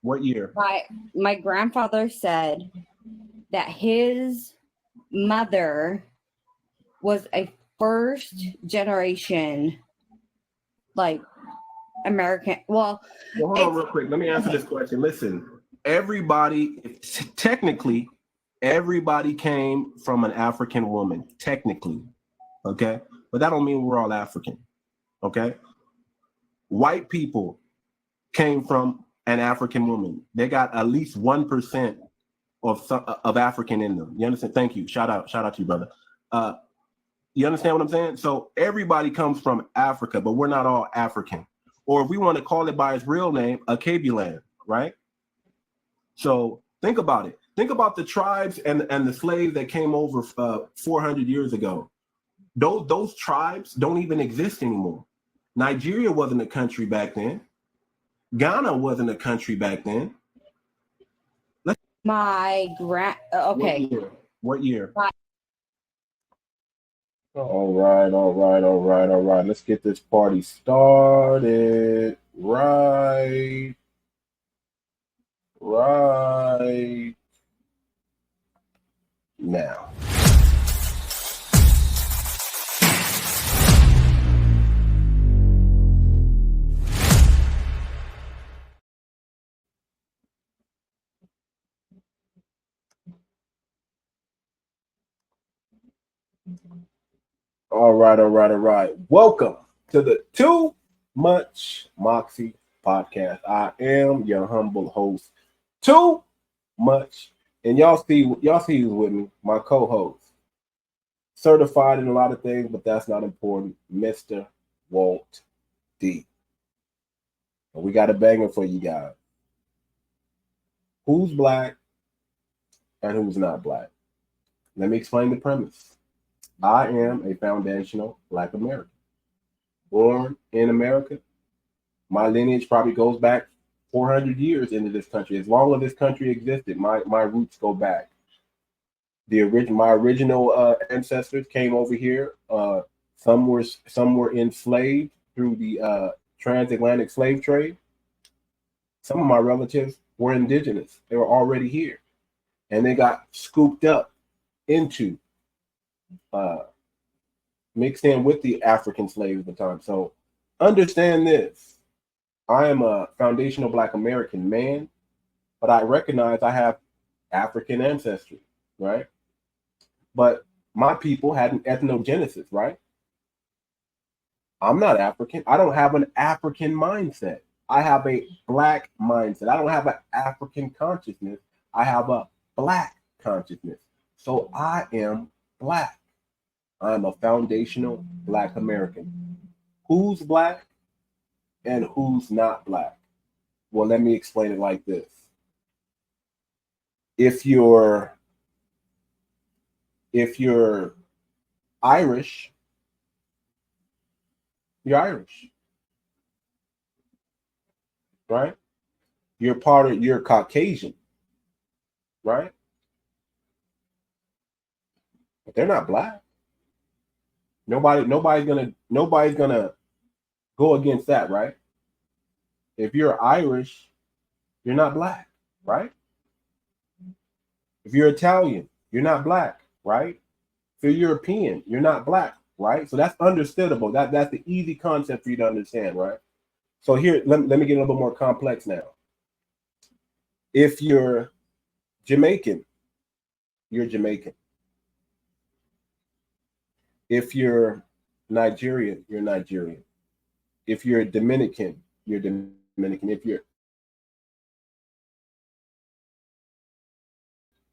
What year? My grandfather said that his mother was a first generation, like, American. Well, hold on real quick. Let me answer this question. Listen, technically, everybody came from an African woman, technically, okay? But that don't mean we're all African, okay? White people came from an African woman. They got at least 1% of African in them. You understand? Thank you. Shout out to you, brother. You understand what I'm saying? So everybody comes from Africa, but we're not all African. Or if we want to call it by its real name, 𝗥𝗶𝗴𝗵𝘁𝘁, right? So think about it. Think about the tribes and the slaves that came over 400 years ago. Those tribes don't even exist anymore. Nigeria wasn't a country back then. Ghana wasn't a country back then. Okay. What year? All right. Let's get this party started right now. All right. Welcome to the Too Much Moxie podcast. I am your humble host, Too Much, and y'all see who's with me, my co-host, certified in a lot of things, but that's not important, Mr. Walt D. And we got a banger for you guys. Who's black and who's not black? Let me explain the premise. I am a foundational Black American, born in America. My lineage probably goes back 400 years into this country. As long as this country existed, my roots go back. My original ancestors came over here. Some were enslaved through the transatlantic slave trade. Some of my relatives were indigenous. They were already here, and they got scooped up into mixed in with the African slaves at the time. So understand this. I am a foundational Black American man, but I recognize I have African ancestry, right? But my people had an ethnogenesis, right? I'm not African. I don't have an African mindset. I have a Black mindset. I don't have an African consciousness. I have a Black consciousness. So I am Black. I'm a foundational Black American. Who's Black and who's not Black? Well, let me explain it like this. If you're Irish, you're Irish, right? You're Caucasian, right? But they're not Black. Nobody's gonna go against that, right? If you're Irish, you're not Black, right? If you're Italian, you're not Black, right? If you're European, you're not Black, right? So that's understandable. That's the easy concept for you to understand, right? So here, let me get a little bit more complex now. If you're Jamaican, you're Jamaican. If you're Nigerian, you're Nigerian. If you're Dominican, you're Dominican. If you're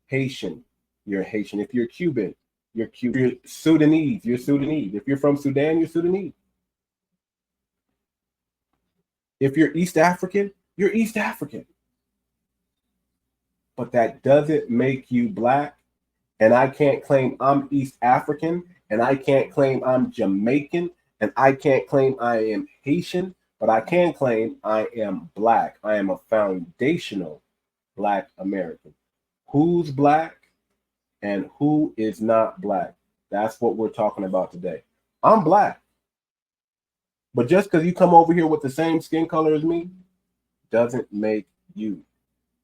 Haitian, you're Haitian. If you're Cuban, you're Cuban. If you're Sudanese, you're Sudanese. If you're from Sudan, you're Sudanese. If you're East African, you're East African. But that doesn't make you Black. And I can't claim I'm East African, and I can't claim I'm Jamaican, and I can't claim I am Haitian, but I can claim I am Black. I am a foundational Black American. Who's Black and who is not Black? That's what we're talking about today. I'm Black. But just because you come over here with the same skin color as me doesn't make you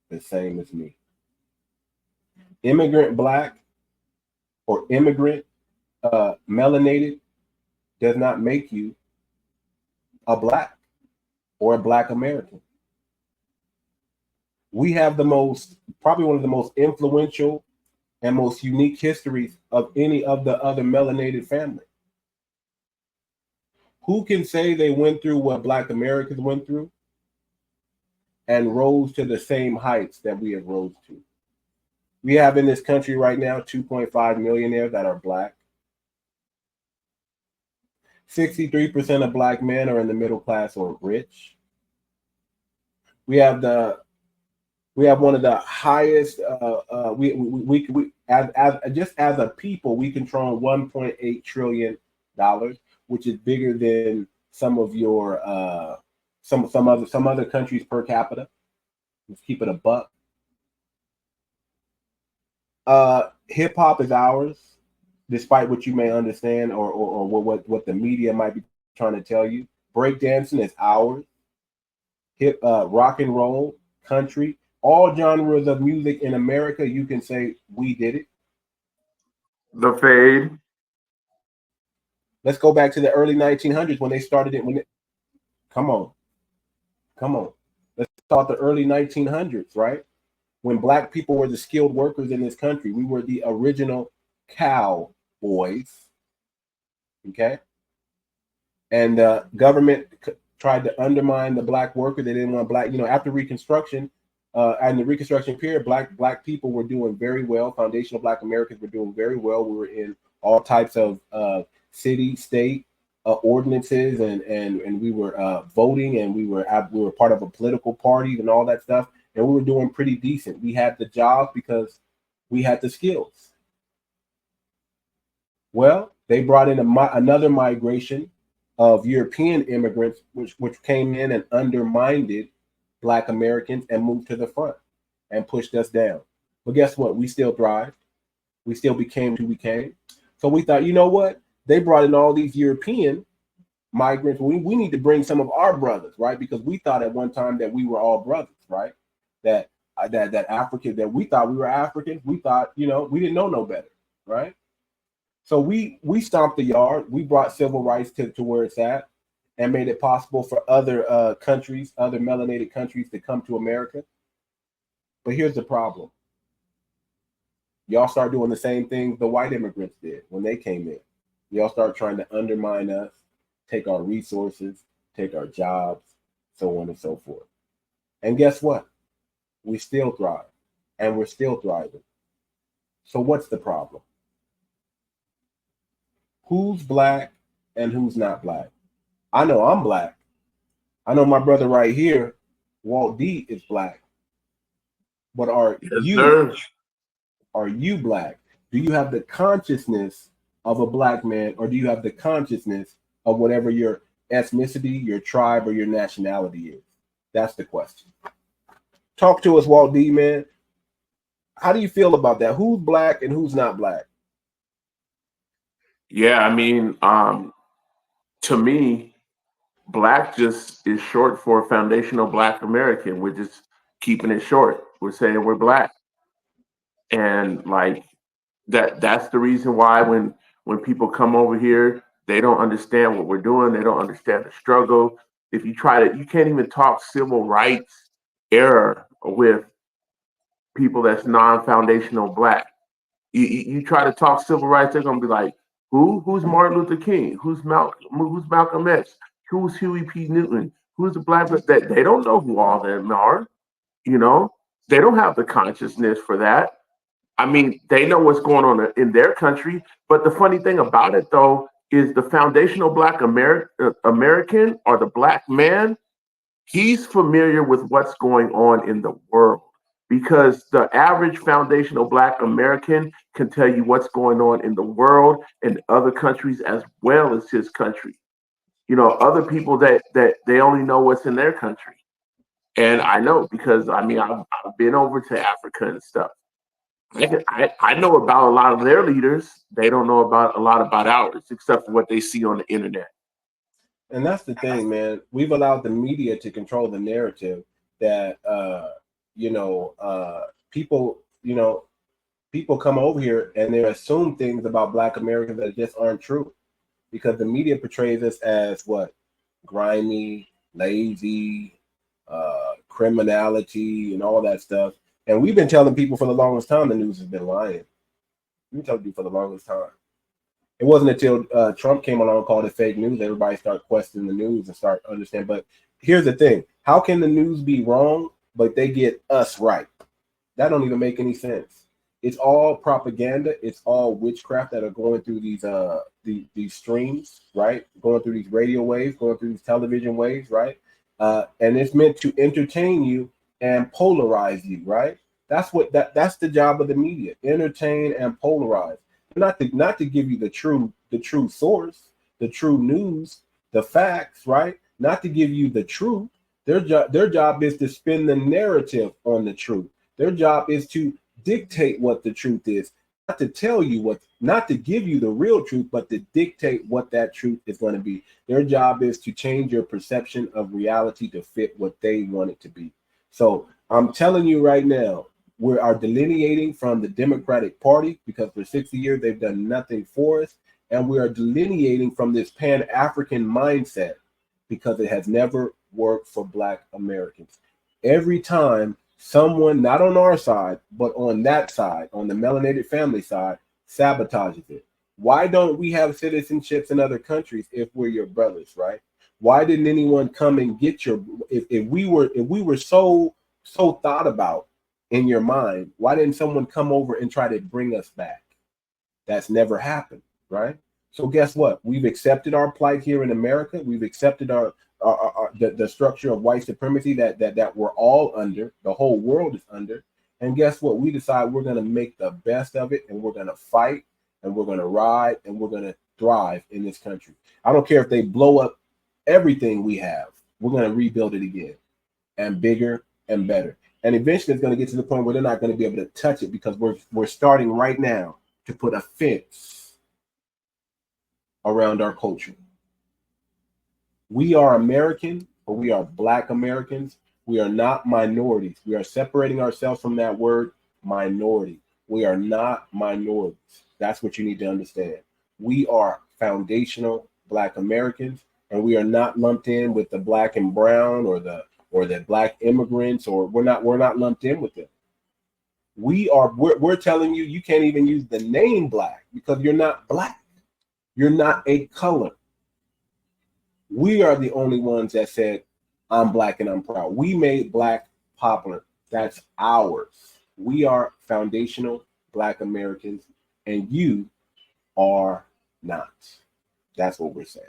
the same as me. Immigrant black or immigrant melanated does not make you a black or a black American. We have probably one of the most influential and most unique histories of any of the other melanated families. Who can say they went through what Black Americans went through and rose to the same heights that we have rose to? We have in this country right now 2.5 millionaires that are Black. 63% of Black men are in the middle class or rich. We have one of the highest. As a people, we control $1.8 trillion, which is bigger than some of your some other countries per capita. Let's keep it a buck. Hip hop is ours, despite what you may understand or what the media might be trying to tell you. Breakdancing is ours. Rock and roll, country, all genres of music in America, you can say we did it. The fade. Let's go back to the early 1900s when they started it. Come on. Let's talk the early 1900s, right? When Black people were the skilled workers in this country. We were the original cowboys, okay? And government tried to undermine the Black worker. They didn't want Black, after Reconstruction, and the Reconstruction period, Black people were doing very well. Foundational Black Americans were doing very well. We were in all types of city, state ordinances, and we were voting, and we were part of a political party and all that stuff. And we were doing pretty decent. We had the jobs because we had the skills. Well, they brought in another migration of European immigrants, which came in and undermined Black Americans and moved to the front and pushed us down. But guess what? We still thrived. We still became who we came. So we thought, you know what? They brought in all these European migrants. We need to bring some of our brothers, right? Because we thought at one time that we were all brothers, right? That African, that we thought we were Africans. We thought, we didn't know no better, right? So we stomped the yard. We brought civil rights to where it's at and made it possible for other countries, other melanated countries to come to America. But here's the problem. Y'all start doing the same thing the white immigrants did when they came in. Y'all start trying to undermine us, take our resources, take our jobs, so on and so forth. And guess what? We still thrive, and we're still thriving. So what's the problem? Who's Black and who's not Black? I know I'm Black. I know my brother right here, Walt D, is Black. But are you Black? Do you have the consciousness of a Black man, or do you have the consciousness of whatever your ethnicity, your tribe, or your nationality is? That's the question. Talk to us, Walt D, man. How do you feel about that? Who's Black and who's not Black? Yeah, I mean, to me, Black just is short for foundational Black American. We're just keeping it short. We're saying we're Black. And like that's the reason why when people come over here, they don't understand what we're doing. They don't understand the struggle. If you you can't even talk civil rights era with people that's non-foundational Black. You try to talk civil rights, they're gonna be like, Who's Martin Luther King? Who's Malcolm X? Who's Huey P. Newton? Who's the Black? That they don't know who all of them are. They don't have the consciousness for that. I mean, they know what's going on in their country. But the funny thing about it, though, is the foundational Black American or the Black man, he's familiar with what's going on in the world. Because the average foundational Black American can tell you what's going on in the world and other countries as well as his country. Other people that they only know what's in their country. And I know because, I mean, I've been over to Africa and stuff. I know about a lot of their leaders. They don't know about a lot about ours, except for what they see on the internet. And that's the thing, man. We've allowed the media to control the narrative that people, people come over here and they assume things about Black Americans that just aren't true, because the media portrays us as what? Grimy, lazy, criminality, and all that stuff. And we've been telling people for the longest time the news has been lying. We've been telling you for the longest time. It wasn't until Trump came along and called it fake news, everybody started questioning the news and start understanding. But here's the thing: how can the news be wrong, but they get us right? That don't even make any sense. It's all propaganda. It's all witchcraft that are going through these streams, right? Going through these radio waves, going through these television waves, right? And it's meant to entertain you and polarize you, right? That's the job of the media: entertain and polarize. Not to give you the true source, the true news, the facts, right? Not to give you the truth. Their job is to spin the narrative on the truth. Their job is to dictate what the truth is, not to tell you not to give you the real truth, but to dictate what that truth is going to be. Their job is to change your perception of reality to fit what they want it to be. So I'm telling you right now, we are delineating from the Democratic Party, because for 60 years they've done nothing for us. And we are delineating from this Pan-African mindset because it has never worked for Black Americans. Every time someone, not on our side, but on that side, on the melanated family side, sabotages it. Why don't we have citizenships in other countries if we're your brothers, right? Why didn't anyone come and get if we were so thought about in your mind, why didn't someone come over and try to bring us back? That's never happened, right? So guess what? We've accepted our plight here in America. We've accepted the structure of white supremacy that we're all under, the whole world is under. And guess what? We decide we're going to make the best of it, and we're going to fight, and we're going to ride, and we're going to thrive in this country. I don't care if they blow up everything we have. We're going to rebuild it again, and bigger and better. And eventually it's going to get to the point where they're not going to be able to touch it, because we're starting right now to put a fence around our culture. We are American, but we are Black Americans. We are not minorities. We are separating ourselves from that word minority. We are not minorities. That's what you need to understand. We are foundational Black Americans, and we are not lumped in with the Black and brown or the Black immigrants, or we're not lumped in with them. We're telling you, you can't even use the name Black because you're not Black. You're not a color. We are the only ones that said, I'm Black and I'm proud. We made Black popular. That's ours. We are foundational Black Americans, and you are not. That's what we're saying.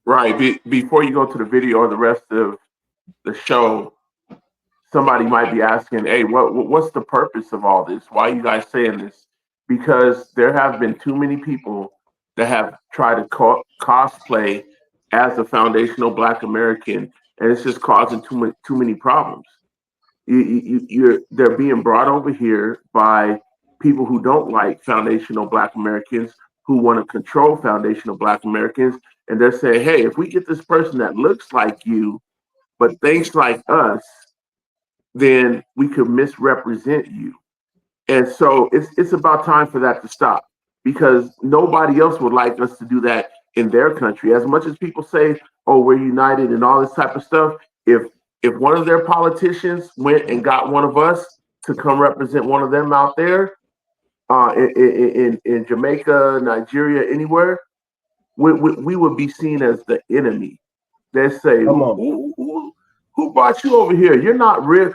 Right. Before you go to the video or the rest of the show, somebody might be asking, hey, what's the purpose of all this? Why are you guys saying this? Because there have been too many people that have tried to cosplay as a foundational Black American, and it's just causing too many problems. They're being brought over here by people who don't like foundational Black Americans, who want to control foundational Black Americans, and they're saying, hey, if we get this person that looks like you but thinks like us, then we could misrepresent you. And so it's about time for that to stop, because nobody else would like us to do that in their country. As much as people say, oh, we're united and all this type of stuff, if one of their politicians went and got one of us to come represent one of them out there, in Jamaica, Nigeria, anywhere, we would be seen as the enemy. They say, who brought you over here? You're not real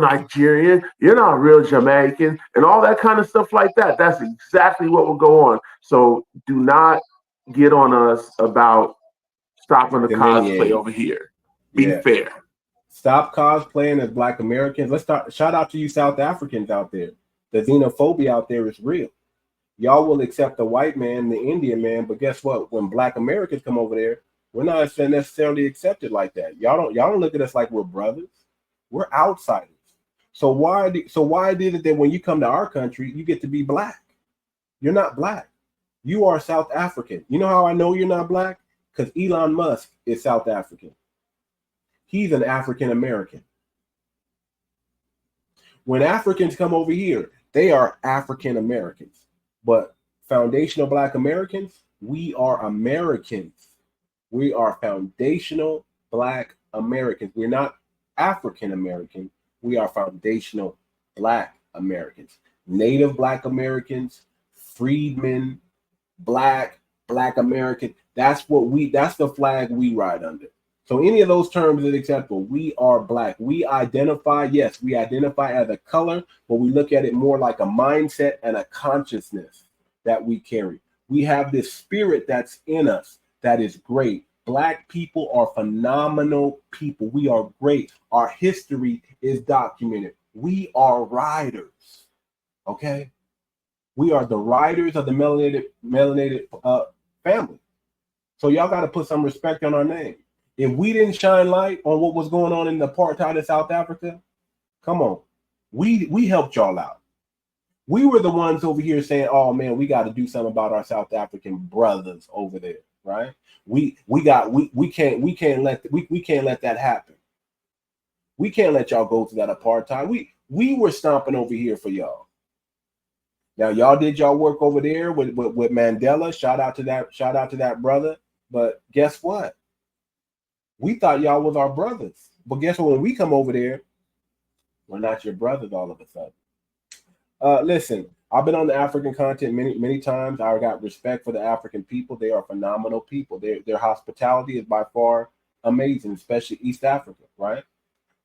Nigerian, you're not real Jamaican, and all that kind of stuff like that. That's exactly what will go on. So do not get on us about stopping the cosplay over here. Be fair. Stop cosplaying as Black Americans. Let's start. Shout out to you South Africans out there. The xenophobia out there is real. Y'all will accept the white man, the Indian man, but guess what? When Black Americans come over there, we're not necessarily accepted like that. Y'all don't look at us like we're brothers. We're outsiders. So why did it that when you come to our country, you get to be Black? You're not Black. You are South African. You know how I know you're not Black? Because Elon Musk is South African. He's an African American. When Africans come over here, they are African Americans. But foundational Black Americans, we are Americans. We are foundational Black Americans. We're not African American. We are foundational Black Americans. Native Black Americans, freedmen, Black American. That's the flag we ride under. So any of those terms is acceptable. We are Black. We identify as a color, but we look at it more like a mindset and a consciousness that we carry. We have this spirit that's in us that is great. Black people are phenomenal people. We are great. Our history is documented. We are riders. Okay? We are the riders of the melanated family. So y'all got to put some respect on our name. If we didn't shine light on what was going on in the apartheid of South Africa, come on, we helped y'all out. We were the ones over here saying, "Oh man, we got to do something about our South African brothers over there." Right? We can't let that happen. We can't let y'all go through that apartheid. We were stomping over here for y'all. Now y'all did y'all work over there with Mandela. Shout out to that brother. But guess what? We thought y'all was our brothers. But guess what? When we come over there, we're not your brothers all of a sudden. Listen, I've been on the African continent many times. I got respect for the African people. They are phenomenal people. Their hospitality is by far amazing, especially East Africa, right?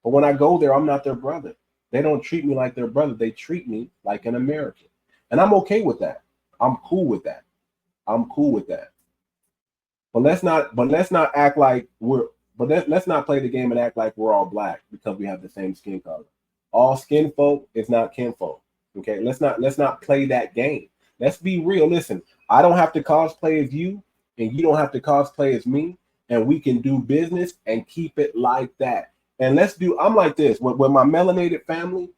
But when I go there, I'm not their brother. They don't treat me like their brother. They treat me like an American. And I'm okay with that. I'm cool with that. But let's not act like let's not play the game and act like we're all Black because we have the same skin color. All skin folk is not kinfolk. Okay, let's not play that game. Let's be real. Listen, I don't have to cosplay as you, and you don't have to cosplay as me, and we can do business and keep it like that. And I'm like this with my melanated family.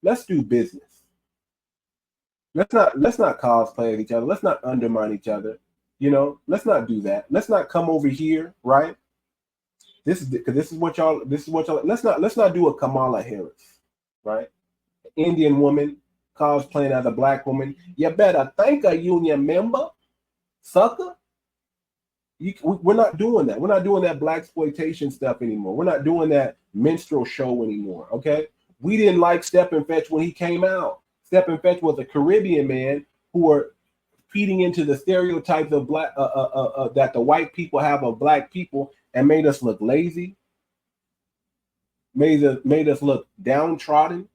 Let's do business. Let's not cosplay at each other. Let's not undermine each other. You know, let's not do that. Let's not come over here, right? This is what y'all. Let's not do a Kamala Harris, right? Indian woman cosplaying as a Black woman. You better thank a union member, sucker. We're not doing that. We're not doing that blaxploitation stuff anymore. We're not doing that minstrel show anymore. Okay, we didn't like Step and Fetch when he came out. Step and Fetch was a Caribbean man who were feeding into the stereotypes of Black that the white people have of Black people and made us look lazy, made us look downtrodden,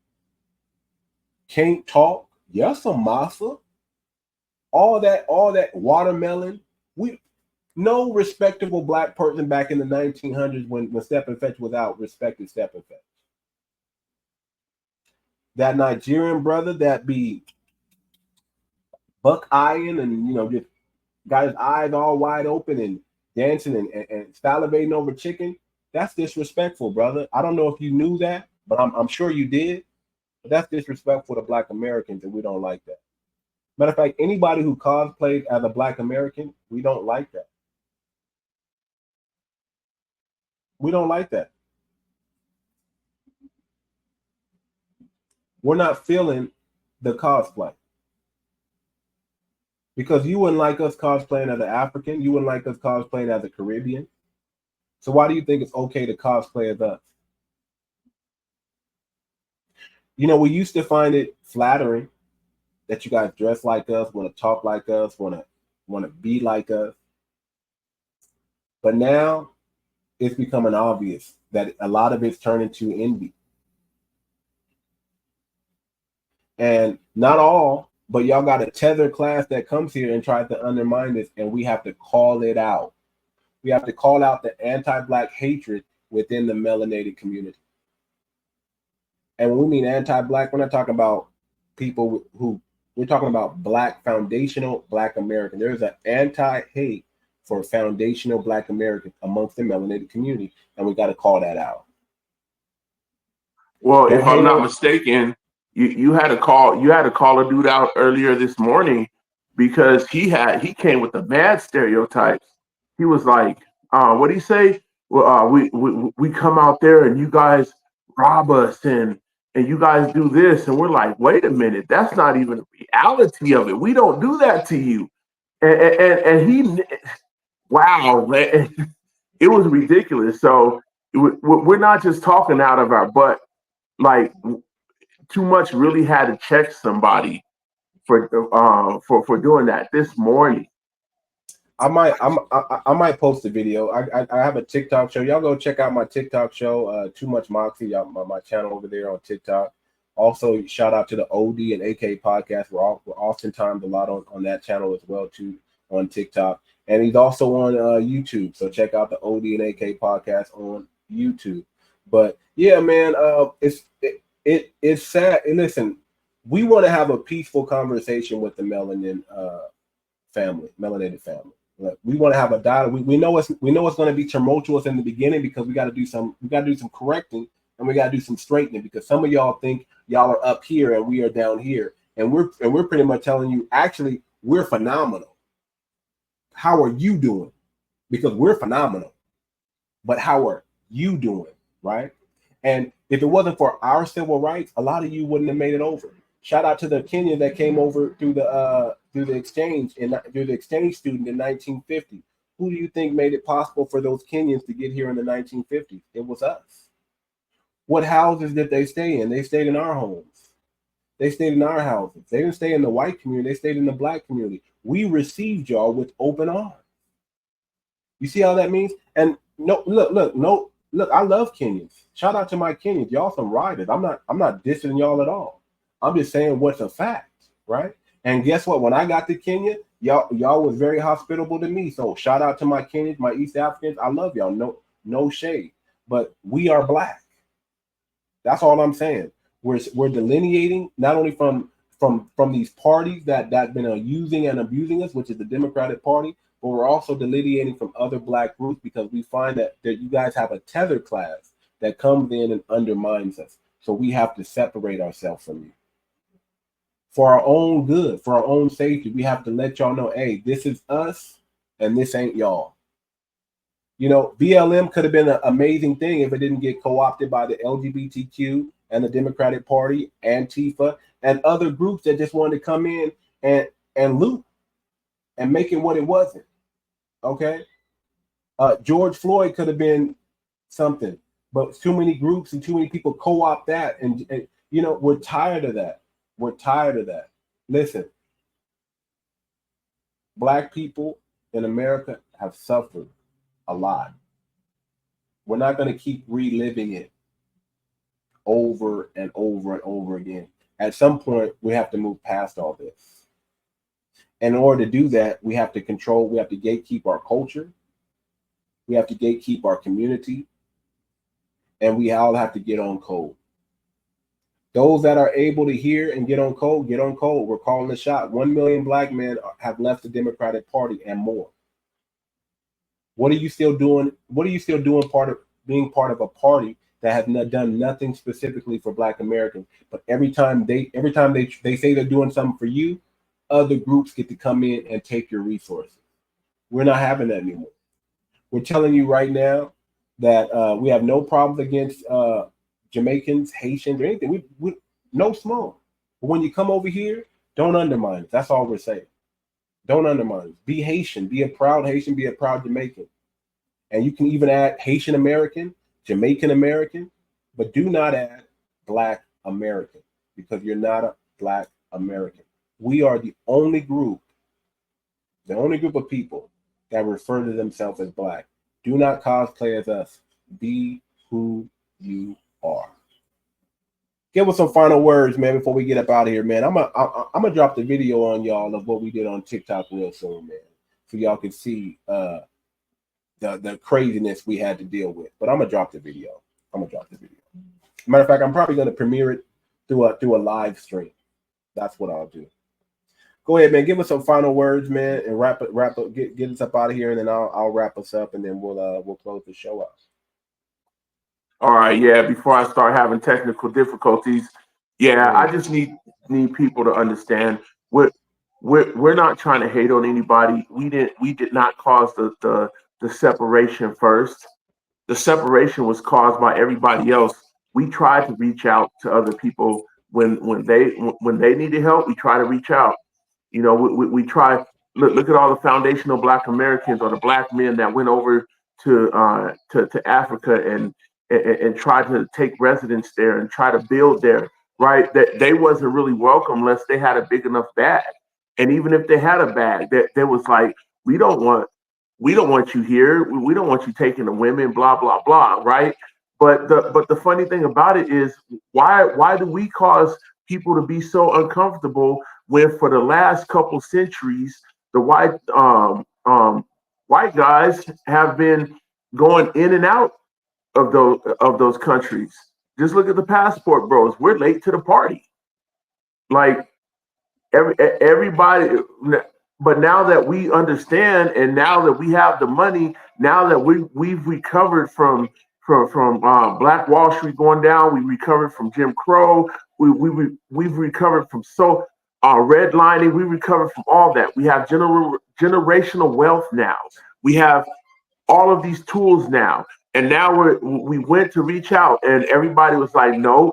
can't talk, yes, some massa, all that watermelon. No respectable Black person back in the 1900s when Step and Fetch was out respected Step and Fetch. That Nigerian brother that be buck-eyeing and just got his eyes all wide open and dancing and salivating over chicken, that's disrespectful, brother. I don't know if you knew that, but I'm sure you did. But that's disrespectful to Black Americans, and we don't like that. Matter of fact, anybody who cosplays as a Black American, we don't like that. We don't like that. We're not feeling the cosplay. Because you wouldn't like us cosplaying as an African. You wouldn't like us cosplaying as a Caribbean. So why do you think it's okay to cosplay as us? We used to find it flattering that you guys dress like us, want to talk like us, want to be like us. But now it's becoming obvious that a lot of it's turned into envy. And not all, but y'all got a tether class that comes here and tries to undermine this, and we have to call it out. We have to call out the anti-Black hatred within the melanated community. And when we mean anti-Black, we're not talking about people we're talking about Black, foundational Black American. There's an anti-hate for foundational Black Americans amongst the melanated community, and we got to call that out. Well, if I'm not mistaken, you had to call a dude out earlier this morning because he came with the bad stereotypes. He was like, what did he say? we come out there and you guys rob us and you guys do this, and we're like, wait a minute, that's not even the reality of it. We don't do that to you. And he, wow, man, it was ridiculous. So we're not just talking out of our butt. Like, Too Much really had to check somebody for doing that this morning. I might post a video. I have a TikTok show. Y'all go check out my TikTok show, Too Much Moxie, my channel over there on TikTok. Also, shout out to the OD and AK podcast. We're oftentimes a lot on that channel as well too, on TikTok. And he's also on YouTube. So check out the OD and AK podcast on YouTube. But yeah, man, it's sad. And listen, we want to have a peaceful conversation with the melanated family. Look, we want to have a dialogue. We know it's going to be tumultuous in the beginning because we got to do some correcting and we got to do some straightening, because some of y'all think y'all are up here and we are down here, and we're pretty much telling you, actually, we're phenomenal. How are you doing? Because we're phenomenal, but how are you doing, right? And if it wasn't for our civil rights, a lot of you wouldn't have made it over. Shout out to the Kenyan that came over through the exchange student in 1950. Who do you think made it possible for those Kenyans to get here in the 1950s? It was us. What houses did they stay in? They stayed in our homes. They stayed in our houses. They didn't stay in the white community. They stayed in the black community. We received y'all with open arms. You see how that means? And look, I love Kenyans. Shout out to my Kenyans. Y'all some riders. I'm not dissing y'all at all. I'm just saying what's a fact, right? And guess what? When I got to Kenya, y'all was very hospitable to me. So shout out to my Kenyans, my East Africans. I love y'all. No shade. But we are black. That's all I'm saying. We're delineating not only from these parties that been using and abusing us, which is the Democratic Party, but we're also delineating from other black groups, because we find that you guys have a tether class that comes in and undermines us. So we have to separate ourselves from you. For our own good, for our own safety, we have to let y'all know, hey, this is us and this ain't y'all. You know, BLM could have been an amazing thing if it didn't get co-opted by the LGBTQ and the Democratic Party, Antifa, and other groups that just wanted to come in and loot and make it what it wasn't. Okay? George Floyd could have been something, but too many groups and too many people co-opt that, and you know, we're tired of that. We're tired of that. Listen, black people in America have suffered a lot. We're not going to keep reliving it over and over and over again. At some point, we have to move past all this. And in order to do that, we have to gatekeep our culture. We have to gatekeep our community. And we all have to get on code. Those that are able to hear and get on code, get on code. We're calling the shot. 1 million black men have left the Democratic Party and more. What are you still doing? What are you still doing being part of a party that has done nothing specifically for black Americans? But every time they say they're doing something for you, other groups get to come in and take your resources. We're not having that anymore. We're telling you right now that we have no problems against Jamaicans, Haitians, or anything. We no smoke. But when you come over here, don't undermine us. That's all we're saying. Don't undermine us. Be Haitian. Be a proud Haitian. Be a proud Jamaican. And you can even add Haitian American, Jamaican American, but do not add Black American, because you're not a Black American. We are the only group of people that refer to themselves as Black. Do not cosplay as us. Be who you are. Give us some final words, man, before we get up out of here, man. I'm gonna drop the video on y'all of what we did on TikTok real soon, man, so y'all can see the craziness we had to deal with. But I'm gonna drop the video. Matter of fact, I'm probably gonna premiere it through a live stream. That's what I'll do. Go ahead, man. Give us some final words, man, and wrap up. Get us up out of here, and then I'll wrap us up, and then we'll close the show out. All right, yeah. Before I start having technical difficulties, I just need people to understand we're not trying to hate on anybody. We did not cause the separation first. the separation was caused by everybody else. We tried to reach out to other people when they needed help. We try to reach out. You know, we try. Look at all the foundational Black Americans or the Black men that went over to Africa and try to take residence there and try to build there. Right, that they wasn't really welcome unless they had a big enough bag. And even if they had a bag, that there was like, we don't want you here. We don't want you taking the women, blah, blah, blah, right? But the funny thing about it is, why do we cause people to be so uncomfortable when for the last couple centuries the white guys have been going in and out of those countries? Just look at the passport bros. We're late to the party. Like everybody, but now that we understand, and now that we have the money, now that we've recovered from Black Wall Street going down, we recovered from Jim Crow, we've recovered from redlining, we recovered from all that. We have generational wealth now. We have all of these tools now, and now we went to reach out, and everybody was like, no,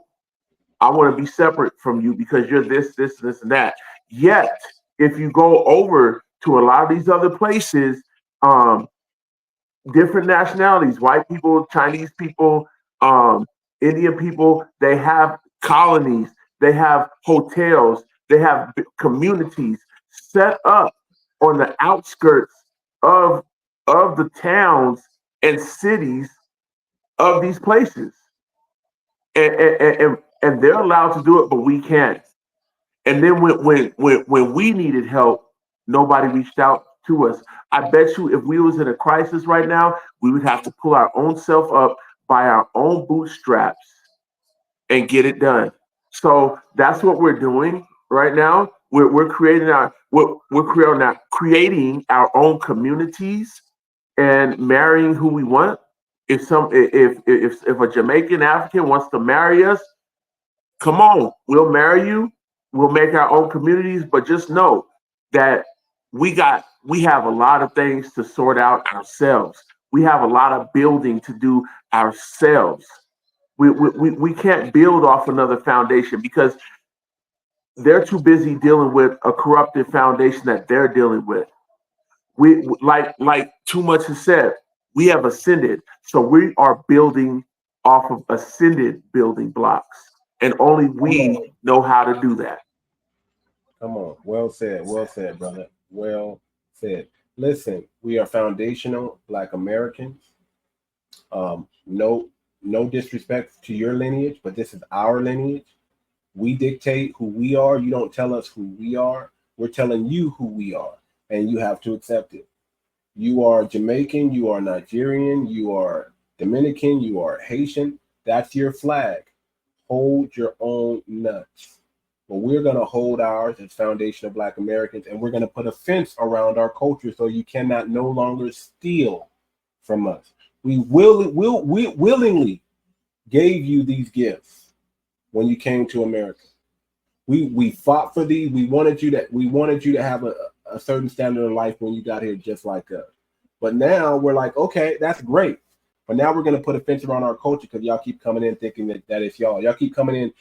I want to be separate from you because you're this, and that. Yet, if you go over to a lot of these other places, different nationalities, white people, Chinese people, Indian people, they have colonies, they have hotels, they have communities set up on the outskirts of the towns and cities of these places. And they're allowed to do it, but we can't. And then when we needed help, nobody reached out to us. I bet you if we was in a crisis right now, we would have to pull our own self up by our own bootstraps and get it done. So that's what we're doing right now. We're creating our own communities and marrying who we want. If a Jamaican African wants to marry us, come on, we'll marry you. We'll make our own communities, but just know that we have a lot of things to sort out ourselves. We have a lot of building to do ourselves. We can't build off another foundation because they're too busy dealing with a corrupted foundation that they're dealing with. We like Too Much has said, we have ascended, so we are building off of ascended building blocks. And only we know how to do that. Come on. Well said, brother. Well said. Listen, we are foundational Black Americans. No disrespect to your lineage, but this is our lineage. We dictate who we are. You don't tell us who we are. We're telling you who we are, and you have to accept it. You are Jamaican, you are Nigerian, you are Dominican, you are Haitian. That's your flag. Hold your own nuts. But we're going to hold ours as foundational Black Americans, and we're going to put a fence around our culture so you cannot no longer steal from us. We willingly gave you these gifts when you came to America. We fought for these. We wanted you to have a certain standard of life when you got here, just like us. But now we're like, okay, that's great. But now we're going to put a fence around our culture because y'all keep coming in thinking that it's y'all. Y'all keep coming in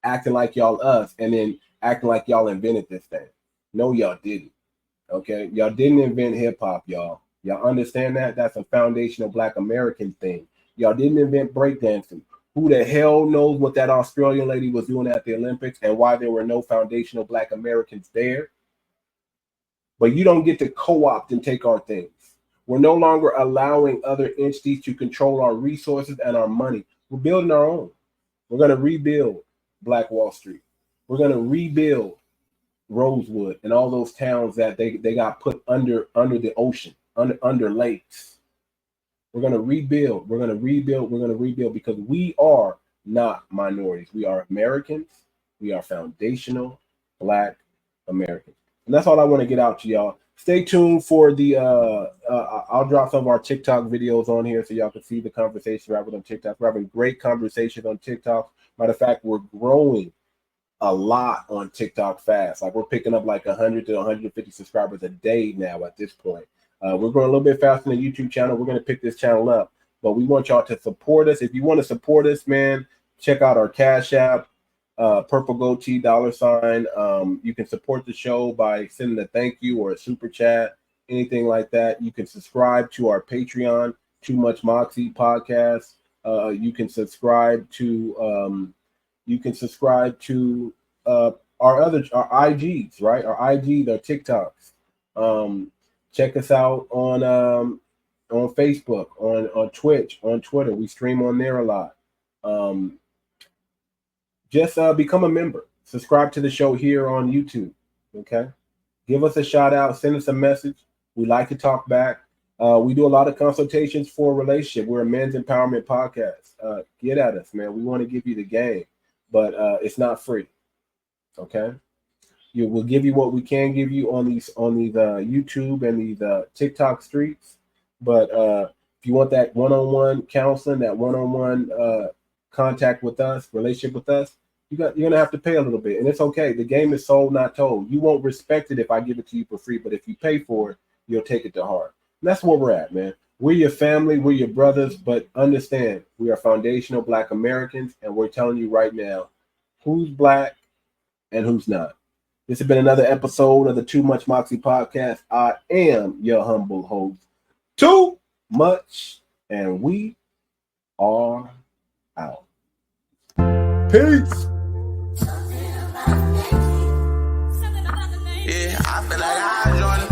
acting like y'all us and then acting like y'all invented this thing. No, y'all didn't. Okay? Y'all didn't invent hip hop, y'all. Y'all understand that? That's a foundational Black American thing. Y'all didn't invent breakdancing. Who the hell knows what that Australian lady was doing at the Olympics and why there were no foundational Black Americans there? But you don't get to co-opt and take our things. We're no longer allowing other entities to control our resources and our money. We're building our own. We're going to rebuild Black Wall Street. We're going to rebuild Rosewood and all those towns that they got put under the ocean, under lakes. We're going to rebuild. We're going to rebuild. We're going to rebuild because we are not minorities. We are Americans. We are foundational Black Americans. And that's all I want to get out to y'all. Stay tuned for the I'll drop some of our TikTok videos on here so y'all can see the conversation we're having on TikTok. We're having great conversations on TikTok. Matter of fact, we're growing a lot on TikTok fast. Like we're picking up like 100 to 150 subscribers a day now at this point. We're growing a little bit faster than the YouTube channel. We're going to pick this channel up. but we want y'all to support us. If you want to support us, man, check out our Cash App, Purple Goatee $. You can support the show by sending a thank you or a super chat, anything like that. You can subscribe to our Patreon, Too Much Moxie podcast. You can subscribe to our IGs, right? Our IGs, our TikToks. Check us out on Facebook, on Twitch, on Twitter. We stream on there a lot. Just become a member. Subscribe to the show here on YouTube. Okay. Give us a shout out. Send us a message. We like to talk back. We do a lot of consultations for a relationship. We're a men's empowerment podcast. Get at us, man. We want to give you the game, but it's not free. Okay. We'll give you what we can give you on these YouTube and these TikTok streets. But if you want that one-on-one counseling, that one-on-one contact with us, relationship with us, you're gonna have to pay a little bit, and it's okay. The game is sold, not told. You won't respect it if I give it to you for free, but if you pay for it, you'll take it to heart. And that's where we're at, man. We're your family, we're your brothers, but understand we are foundational Black Americans, and we're telling you right now who's Black and who's not. This has been another episode of the Too Much Moxie podcast. I am your humble host, Too Much, and we are out. Peace. Yeah, I feel like I joined the